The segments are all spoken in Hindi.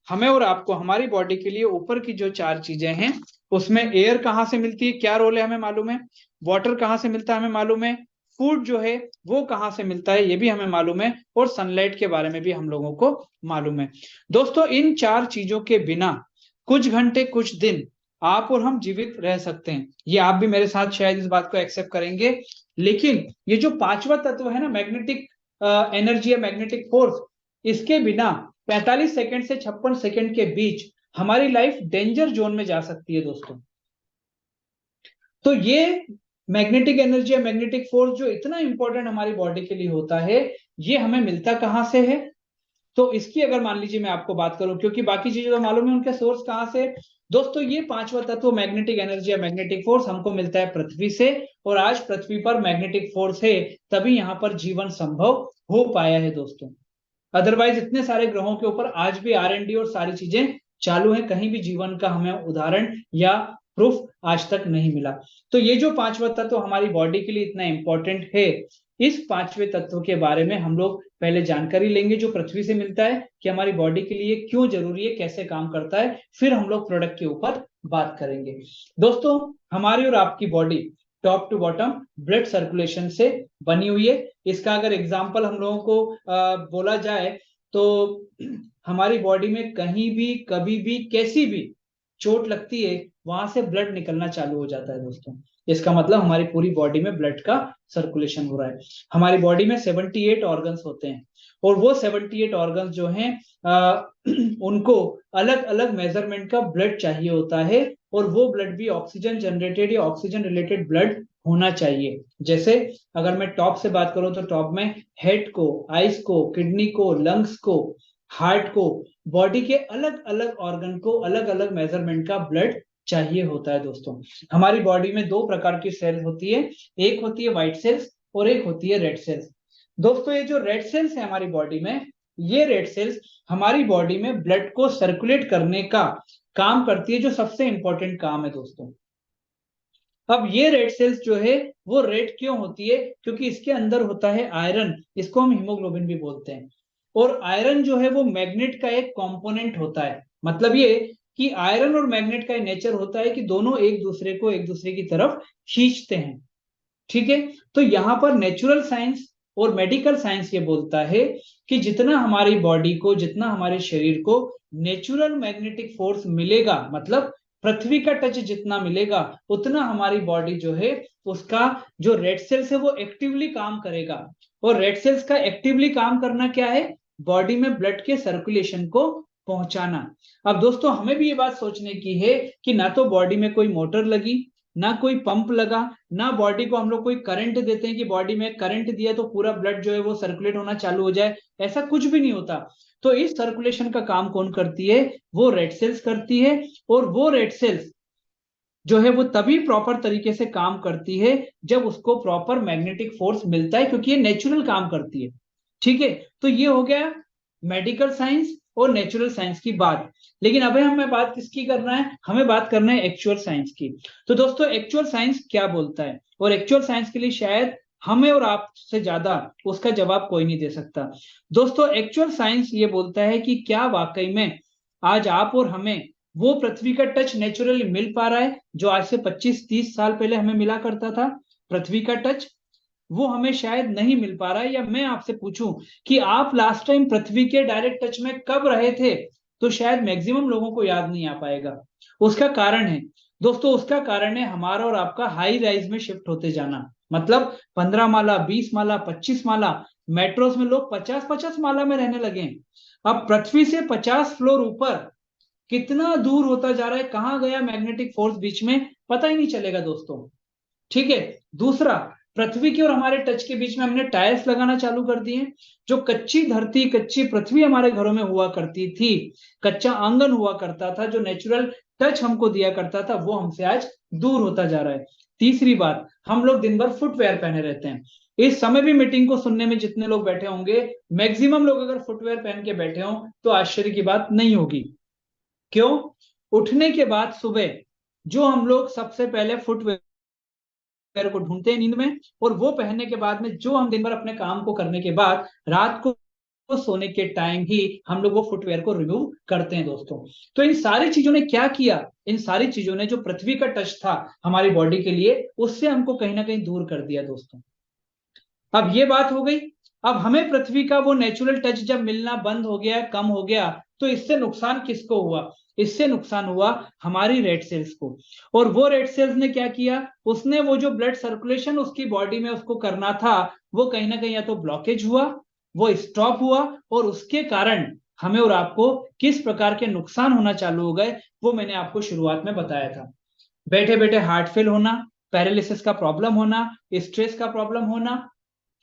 हमें और आपको हमारी बॉडी के लिए ऊपर की जो चार चीजें हैं उसमें एयर कहाँ से मिलती है, क्या रोल है हमें मालूम है। वाटर कहाँ से मिलता है हमें मालूम है। फूड जो है वो कहाँ से मिलता है ये भी हमें मालूम है। और सनलाइट के बारे में भी हम लोगों को मालूम है। दोस्तों इन चार चीजों के बिना कुछ घंटे कुछ दिन आप और हम जीवित रह सकते हैं, ये आप भी मेरे साथ शायद इस बात को एक्सेप्ट करेंगे। लेकिन ये जो पांचवा तत्व है ना, मैग्नेटिक एनर्जी या मैग्नेटिक फोर्स, इसके बिना 45 सेकंड से 56 सेकंड के बीच हमारी लाइफ डेंजर जोन में जा सकती है दोस्तों। तो ये मैग्नेटिक एनर्जी या मैग्नेटिक फोर्स जो इतना इंपॉर्टेंट हमारी बॉडी के लिए होता है, ये हमें मिलता कहां से है। तो इसकी अगर मान लीजिए मैं आपको बात करूं, क्योंकि बाकी चीजें तो मालूम है उनके सोर्स कहां से। दोस्तों ये पांचवा तत्व मैग्नेटिक एनर्जी या मैग्नेटिक फोर्स हमको मिलता है पृथ्वी से। और आज पृथ्वी पर मैग्नेटिक फोर्स है, तभी यहां पर जीवन संभव हो पाया है दोस्तों। अदरवाइज इतने सारे ग्रहों के ऊपर आज भी R&D और सारी चीजें चालू है, कहीं भी जीवन का हमें उदाहरण या प्रूफ आज तक नहीं मिला। तो ये जो पांचवा तत्व हमारी बॉडी के लिए इतना इंपॉर्टेंट है, इस पांचवें तत्व के बारे में हम लोग पहले जानकारी लेंगे जो पृथ्वी से मिलता है, कि हमारी बॉडी के लिए क्यों जरूरी है, कैसे काम करता है। फिर हम लोग प्रोडक्ट के ऊपर बात करेंगे। दोस्तों हमारी और आपकी body top to bottom blood circulation से बनी हुई है। इसका अगर एग्जांपल हम लोगों को बोला जाए तो हमारी बॉडी में कहीं भी कभी भी कैसी भी चोट लगती है, वहां से ब्लड निकलना चालू हो जाता है दोस्तों। इसका मतलब हमारी पूरी बॉडी में ब्लड का सर्कुलेशन हो रहा है। हमारी बॉडी में 78 ऑर्गन्स होते हैं, और वो 78 ऑर्गन्स जो हैं उनको अलग अलग मेजरमेंट का ब्लड चाहिए होता है। और वो ब्लड भी ऑक्सीजन जनरेटेड या ऑक्सीजन रिलेटेड ब्लड होना चाहिए। जैसे अगर मैं टॉप से बात करूं तो टॉप में हेड को, आइस को, किडनी को, लंग्स को, हार्ट को, बॉडी के अलग अलग ऑर्गन को अलग अलग मेजरमेंट का ब्लड चाहिए होता है दोस्तों। हमारी बॉडी में दो प्रकार की सेल्स होती है, एक होती है व्हाइट सेल्स और एक होती है रेड सेल्स। दोस्तों ये जो रेड सेल्स है हमारी बॉडी में, ये रेड सेल्स हमारी बॉडी में ब्लड को सर्कुलेट करने का काम करती है, जो सबसे इंपॉर्टेंट काम है दोस्तों। अब ये रेड सेल्स जो है वो रेड क्यों होती है, क्योंकि इसके अंदर होता है आयरन, इसको हम हीमोग्लोबिन भी बोलते हैं। और आयरन जो है वो मैग्नेट का एक कंपोनेंट होता है। मतलब ये कि आयरन और मैग्नेट का नेचर होता है कि दोनों एक दूसरे को एक दूसरे की तरफ खींचते हैं। ठीक है। तो यहां पर नेचुरल साइंस और मेडिकल साइंस ये बोलता है कि जितना हमारी बॉडी को, जितना हमारे शरीर को नेचुरल मैग्नेटिक फोर्स मिलेगा, मतलब पृथ्वी का टच जितना मिलेगा, उतना हमारी बॉडी जो है उसका जो रेड सेल्स है वो एक्टिवली काम करेगा। और रेड सेल्स का एक्टिवली काम करना क्या है, बॉडी में ब्लड के सर्कुलेशन को पहुंचाना। अब दोस्तों हमें भी ये बात सोचने की है कि ना तो बॉडी में कोई मोटर लगी, ना कोई पंप लगा, ना बॉडी को हम लोग कोई करंट देते हैं कि बॉडी में करंट दिया तो पूरा ब्लड जो है वो सर्कुलेट होना चालू हो जाए, ऐसा कुछ भी नहीं होता। तो इस सर्कुलेशन का काम कौन करती है, वो रेड सेल्स करती है। और वो रेड सेल्स जो है वो तभी प्रॉपर तरीके से काम करती है जब उसको प्रॉपर मैग्नेटिक फोर्स मिलता है, क्योंकि ये नेचुरल काम करती है। ठीक है। तो ये हो गया मेडिकल साइंस और नेचुरल साइंस की बात। लेकिन अभी हमें बात किसकी करना है, हमें बात करना है एक्चुअल साइंस की। तो दोस्तों एक्चुअल साइंस क्या बोलता है, और एक्चुअल साइंस के लिए शायद हमें और आपसे ज्यादा उसका जवाब कोई नहीं दे सकता। दोस्तों एक्चुअल साइंस ये बोलता है कि क्या वाकई में आज आप और हमें वो पृथ्वी का टच नेचुरली मिल पा रहा है जो आज से 25-30 साल पहले हमें मिला करता था। पृथ्वी का टच वो हमें शायद नहीं मिल पा रहा है। या मैं आपसे पूछूं कि आप लास्ट टाइम पृथ्वी के डायरेक्ट टच में कब रहे थे, तो शायद मैक्सिमम लोगों को याद नहीं आ पाएगा। उसका कारण है दोस्तों, उसका कारण है हमारा और आपका हाई राइज में शिफ्ट होते जाना। मतलब 15 माला, 20 माला, 25 माला, मेट्रोस में लोग 50-50 माला में रहने लगे। अब पृथ्वी से 50 फ्लोर ऊपर कितना दूर होता जा रहा है, कहां गया मैग्नेटिक फोर्स बीच में, पता ही नहीं चलेगा दोस्तों। ठीक है। दूसरा, पृथ्वी के और हमारे टच के बीच में हमने टाइल्स लगाना चालू कर दिए। जो कच्ची धरती, कच्ची पृथ्वी हमारे घरों में हुआ करती थी, कच्चा आंगन हुआ करता था, जो नेचुरल टच हमको दिया करता था, वो हमसे आज दूर होता जा रहा है। तीसरी बात, हम लोग दिन भर फुटवेयर पहने रहते हैं। इस समय भी मीटिंग को सुनने में जितने लोग बैठे होंगे, मैक्सिमम लोग अगर फुटवेयर पहन के बैठे हों तो आश्चर्य की बात नहीं होगी। क्यों? उठने के बाद सुबह जो हम लोग सबसे पहले फुटवेयर को ढूंढते हैं नींद में, और वो पहनने के बाद में जो हम दिन भर अपने काम को करने के बाद रात को को सोने के टाइम ही हम लोग वो फुटवेयर को रिमूव करते हैं दोस्तों। तो इन सारी चीजों ने क्या किया, इन सारी चीजों ने जो पृथ्वी का टच था हमारी बॉडी के लिए, उससे हमको कहीं ना कहीं दूर कर दिया दोस्तों। अब ये बात हो गई। अब हमें पृथ्वी का वो नेचुरल टच जब मिलना बंद हो गया, कम हो गया, तो इससे नुकसान किसको हुआ? इससे नुकसान हुआ हमारी रेड सेल्स को। और वो रेड सेल्स ने क्या किया, उसने वो जो ब्लड सर्कुलेशन उसकी बॉडी में उसको करना था, वो कहीं ना कहीं या तो ब्लॉकेज हुआ, वो स्टॉप हुआ, और उसके कारण हमें और आपको किस प्रकार के नुकसान होना चालू हो गए, वो मैंने आपको शुरुआत में बताया था। बैठे बैठे हार्ट फेल होना, पैरालिसिस का प्रॉब्लम होना, स्ट्रेस का प्रॉब्लम होना,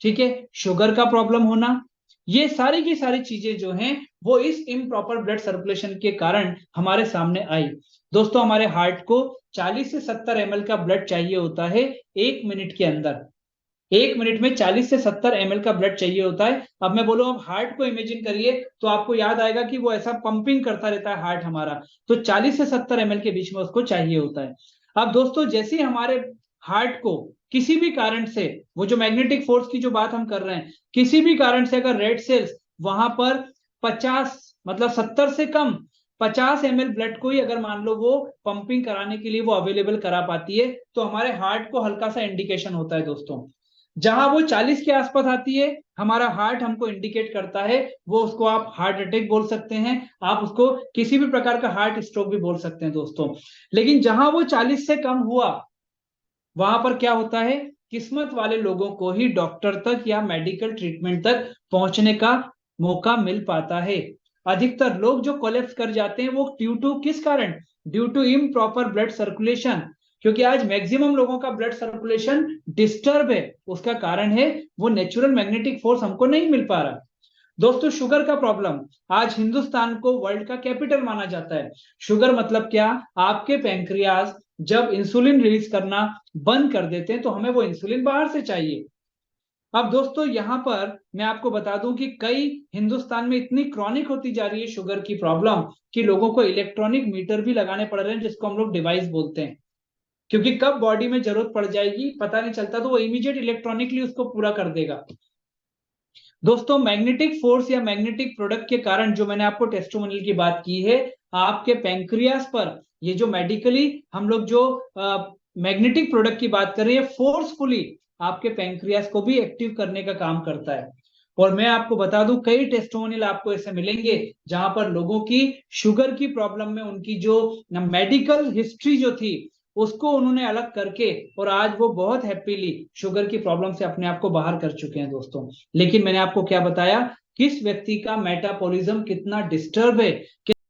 ठीक है, शुगर का प्रॉब्लम होना, ये सारी की सारी चीजें जो हैं वो इस इम्प्रॉपर ब्लड सर्कुलेशन के कारण हमारे सामने आई। दोस्तों हमारे हार्ट को 40 से 70 ml का ब्लड चाहिए होता है 1 मिनट के अंदर। 1 मिनट में 40 से 70 ml का ब्लड चाहिए होता है। अब मैं बोलूं, अब हार्ट को इमेजिन करिए तो आपको याद आएगा कि वो ऐसा पंपिंग करता रहता है हार्ट हमारा, तो 40 से 70 ml के बीच में उसको चाहिए होता है। अब दोस्तों जैसे ही हमारे हार्ट को किसी भी कारण से, वो जो मैग्नेटिक फोर्स की जो बात हम कर रहे हैं, किसी भी कारण से अगर रेड सेल्स वहां पर 50 मतलब 70 से कम 50 ml ब्लड को ही अगर मान लो वो पंपिंग कराने के लिए वो अवेलेबल करा पाती है, तो हमारे हार्ट को हल्का सा इंडिकेशन होता है दोस्तों। जहां वो 40 के आसपास आती है, हमारा हार्ट हमको इंडिकेट करता है, वो उसको आप हार्ट अटैक बोल सकते हैं, आप उसको किसी भी प्रकार का हार्ट स्ट्रोक भी बोल सकते हैं दोस्तों। लेकिन जहां वो 40 से कम हुआ, वहां पर क्या होता है, किस्मत वाले लोगों को ही डॉक्टर तक या मेडिकल ट्रीटमेंट तक पहुंचने का मौका मिल पाता है। अधिकतर लोग जो कोलैप्स कर जाते हैं वो ड्यू टू किस कारण, due to improper blood circulation. क्योंकि आज मैक्सिमम लोगों का ब्लड सर्कुलेशन डिस्टर्ब है, उसका कारण है वो नेचुरल मैग्नेटिक फोर्स हमको नहीं मिल पा रहा। दोस्तों शुगर का प्रॉब्लम, आज हिंदुस्तान को वर्ल्ड का कैपिटल माना जाता है। शुगर मतलब क्या, आपके पैंक्रियाज जब इंसुलिन रिलीज करना बंद कर देते हैं तो हमें वो इंसुलिन बाहर से चाहिए। अब दोस्तों यहां पर मैं आपको बता दूं कि कई हिंदुस्तान में इतनी क्रॉनिक होती जा रही है शुगर की प्रॉब्लम कि लोगों को इलेक्ट्रॉनिक मीटर भी लगाने पड़ रहे हैं, जिसको हम लोग डिवाइस बोलते हैं। क्योंकि कब बॉडी में जरूरत पड़ जाएगी पता नहीं चलता, तो वो इमीडिएट इलेक्ट्रॉनिकली उसको पूरा कर देगा। दोस्तों मैग्नेटिक फोर्स या मैग्नेटिक प्रोडक्ट के कारण, जो मैंने आपको टेस्टिमोनियल की बात की है, आपके पैंक्रियास पर ये जो मेडिकली हम लोग जो मैग्नेटिक प्रोडक्ट की बात कर रहे हैं, फोर्सफुली आपके पैंक्रियास को भी एक्टिव करने का काम करता है। और मैं आपको बता दूं, कई टेस्टिमोनियल आपको ऐसे मिलेंगे जहां पर लोगों की शुगर की प्रॉब्लम में उनकी जो मेडिकल हिस्ट्री जो थी उसको उन्होंने अलग करके, और आज वो बहुत हैप्पीली शुगर की प्रॉब्लम से अपने आप को बाहर कर चुके हैं दोस्तों। लेकिन मैंने आपको क्या बताया, किस व्यक्ति का मेटाबॉलिज्म कितना डिस्टर्ब है,